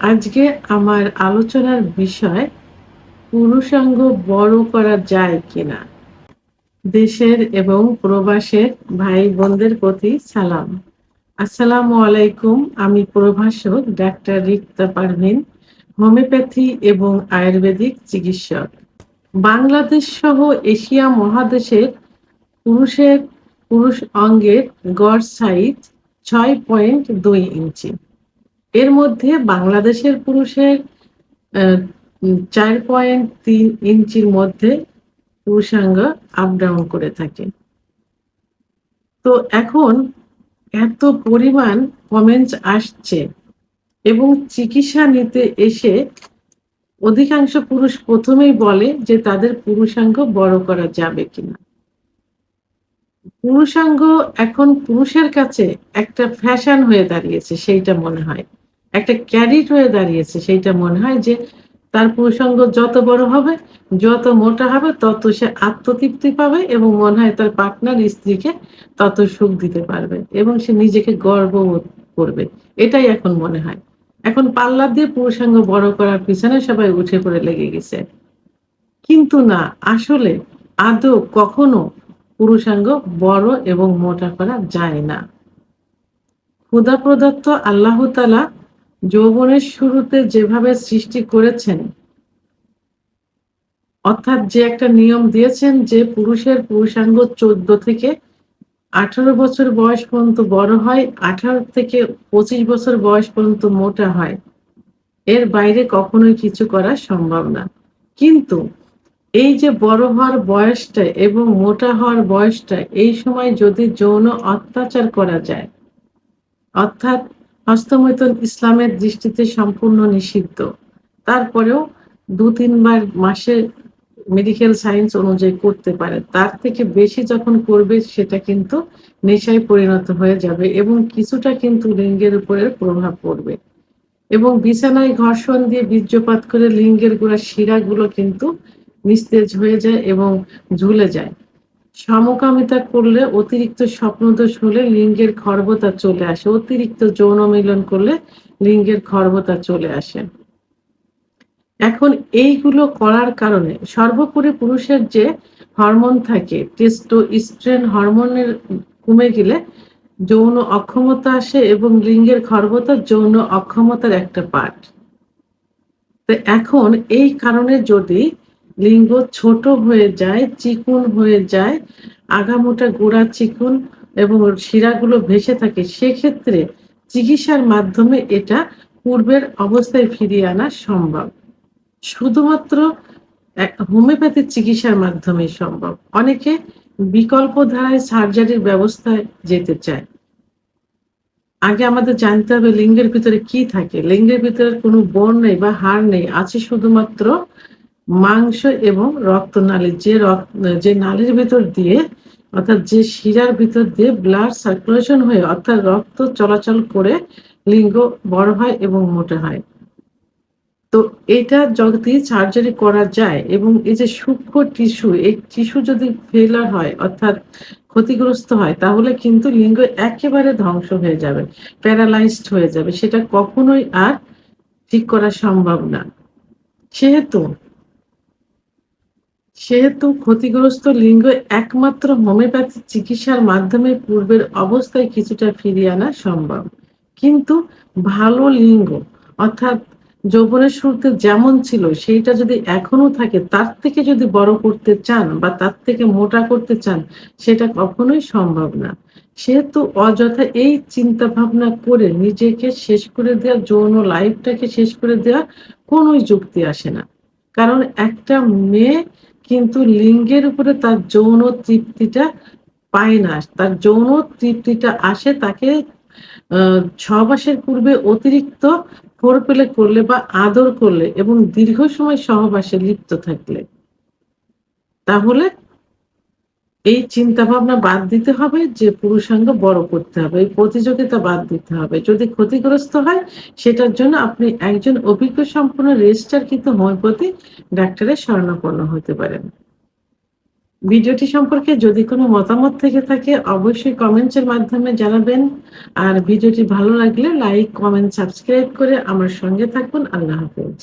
আজকে আমার আলোচনার বিষয় পুরুষাঙ্গ বড় করা যায় কিনা। দেশের এবং প্রবাসের ভাই বোনদের প্রতি সালাম। আসসালামু আলাইকুম। আমি প্রভাষক ডাক্তার রিক্তা পারভিন, হোমিওপ্যাথি এবং আয়ুর্বেদিক চিকিৎসক। বাংলাদেশ সহ এশিয়া মহাদেশের পুরুষের পুরুষ অঙ্গের গড় সাইজ 6.2 ইঞ্চি। এর মধ্যে বাংলাদেশের পুরুষের 4.3 ইঞ্চির মধ্যে পুরুষাঙ্গ আপ ডাউন করে থাকে। তো এখন এত পরিমাণ কমেন্টস আসছে এবং চিকিৎসা নিতে এসে অধিকাংশ পুরুষ প্রথমেই বলে যে তাদের পুরুষাঙ্গ বড় করা যাবে কিনা। পুরুষাঙ্গ এখন পুরুষের কাছে একটা ফ্যাশন হয়ে দাঁড়িয়েছে, সেইটা মনে হয় একটা ক্যারিট হয়ে দাঁড়িয়েছে। সেইটা মনে হয় যে তার পুরুষাঙ্গ যত বড় হবে, যত মোটা হবে, তত সে আত্মতৃপ্তি পাবে এবং মনে হয় তার পার্টনার স্ত্রীকে তত সুখ দিতে পারবে এবং সে নিজেকে গর্ববোধ করবে। এটাই এখন মনে হয়। এখন পাল্লা দিয়ে পুরুষাঙ্গ বড় করার পিছনে সবাই উঠে পড়ে লেগে গেছে। কিন্তু না, আসলে আদৌ কখনো পুরুষাঙ্গ বড় এবং মোটা করা যায় না। খোদা প্রদত্ত আল্লাহ তাআলা যৌবনের শুরুতে যেভাবে সৃষ্টি করেছেন, অর্থাৎ যে একটা নিয়ম দিয়েছেন যে পুরুষের পুরুষাঙ্গ 14 থেকে 18 বছর বয়স পর্যন্ত বড় হয়, 18 থেকে 25 বছর বয়স পর্যন্ত মোটা হয়। এর বাইরে কখনোই কিছু করা সম্ভব না। কিন্তু এই যে বড় হওয়ার বয়সটা এবং মোটা হওয়ার বয়সটা, এই সময় যদি যৌন অত্যাচার করা যায়, অর্থাৎ হস্তমৈথুন ইসলামের দৃষ্টিতে সম্পূর্ণ নিষিদ্ধ। তারপরেও 2-3 বার মাসে মেডিকেল সায়েন্স অনুযায়ী করতে পারে। তার থেকে বেশি যখন করবে সেটা কিন্তু নেশায় পরিণত হয়ে যাবে এবং কিছুটা কিন্তু লিঙ্গের উপরে প্রভাব পড়বে এবং বিছানায় ঘর্ষণ দিয়ে বীর্যপাত করে লিঙ্গের গোড়ার শিরাগুলো কিন্তু নিস্তেজ হয়ে যায় এবং ঝুলে যায়। সমকামিতা করলে অতিরিক্ত স্বপ্নদোষ হলে লিঙ্গের খর্বতা চলে আসে। অতিরিক্ত যৌন মিলন করলে লিঙ্গের খর্বতা চলে আসে। এখন এইগুলো করার কারণে সর্বোপরি পুরুষের যে হরমোন থাকে, টেস্টোস্টেরন হরমোনের কমে গেলে যৌন অক্ষমতা আসে এবং লিঙ্গের খর্বতা যৌন অক্ষমতার একটা পার্ট। তো এখন এই কারণে যদি লিঙ্গ ছোট হয়ে যায়, চিকুন হয়ে যায়, আগামোটা গোড়া চিকুন এবং শিরাগুলো ভেসে থাকে, সেক্ষেত্রে চিকিৎসার মাধ্যমে এটা পূর্বের অবস্থায় ফিরিয়ে আনা সম্ভব। শুধুমাত্র হোমিওপ্যাথি চিকিৎসার মাধ্যমে সম্ভব। অনেকে বিকল্প ধারায় সার্জারির ব্যবস্থায় যেতে চায়। আগে আমাদের জানতে হবে লিঙ্গের ভিতরে কি থাকে। লিঙ্গের ভিতরে কোনো বোন নেই বা হাড় নেই, আছে শুধুমাত্র মাংস এবং রক্তনালী। যে নালীর ভিতর দিয়ে, অর্থাৎ যে শিরার ভিতর দিয়ে ব্লাড সার্কুলেশন হয়ে, অর্থাৎ রক্ত চলাচল করে লিঙ্গ বড় হয় এবং মোটা হয়। তো এটা যদি সার্জারি করা যায় এবং এই যে সূক্ষ্ম টিস্যু, এই টিস্যু যদি ফেইলিউর হয়, অর্থাৎ ক্ষতিগ্রস্ত হয়, তাহলে কিন্তু লিঙ্গ একেবারে ধ্বংস হয়ে যাবে, প্যারালাইজড হয়ে যাবে। সেটা কখনোই আর ঠিক করা সম্ভব না। সেহেতু সেহেতু ক্ষতিগ্রস্ত লিঙ্গ একমাত্র হোমিওপ্যাথি চিকিৎসার মাধ্যমে পূর্বের অবস্থায় কিছুটা ফিরিয়ে আনা সম্ভব। কিন্তু ভালো লিঙ্গ, অর্থাৎ যৌবনের শুরুতে যেমন ছিল সেইটা যদি এখনো থাকে, তার থেকে যদি বড় করতে চান বা তার থেকে মোটা করতে চান, সেটা কখনোই সম্ভব না। সেহেতু অযথা এই চিন্তা ভাবনা করে নিজেকে শেষ করে দেওয়া, যৌন লাইফটাকে শেষ করে দেওয়া কোনোই যুক্তি আসে না। কারণ একটা মেয়ে কিন্তু লিঙ্গের উপরে তার যৌন তৃপ্তিটা পায় না। তার যৌন তৃপ্তিটা আসে তাকে সহবাসের পূর্বে অতিরিক্ত ফোরপ্লে করলে বা আদর করলে এবং দীর্ঘ সময় সহবাসে লিপ্ত থাকলে। তাহলে এই চিন্তা ভাবনা বাদ দিতে হবে যে পুরুষাঙ্গ বড় করতে হবে, এই প্রতিযোগিতা বাদ দিতে হবে। যদি ক্ষতিগ্রস্ত হয়, সেটার জন্য আপনি একজন অভিজ্ঞ সম্পন্ন রেজিস্টারকৃত হোমিওপ্যাথি ডাক্তারের শরণাপন্ন হতে পারেন। ভিডিওটি সম্পর্কে যদি কোনো মতামত থেকে থাকে অবশ্যই কমেন্টসের মাধ্যমে জানাবেন। আর ভিডিওটি ভালো লাগলে লাইক, কমেন্ট, সাবস্ক্রাইব করে আমার সঙ্গে থাকুন। আল্লাহ হাফেজ।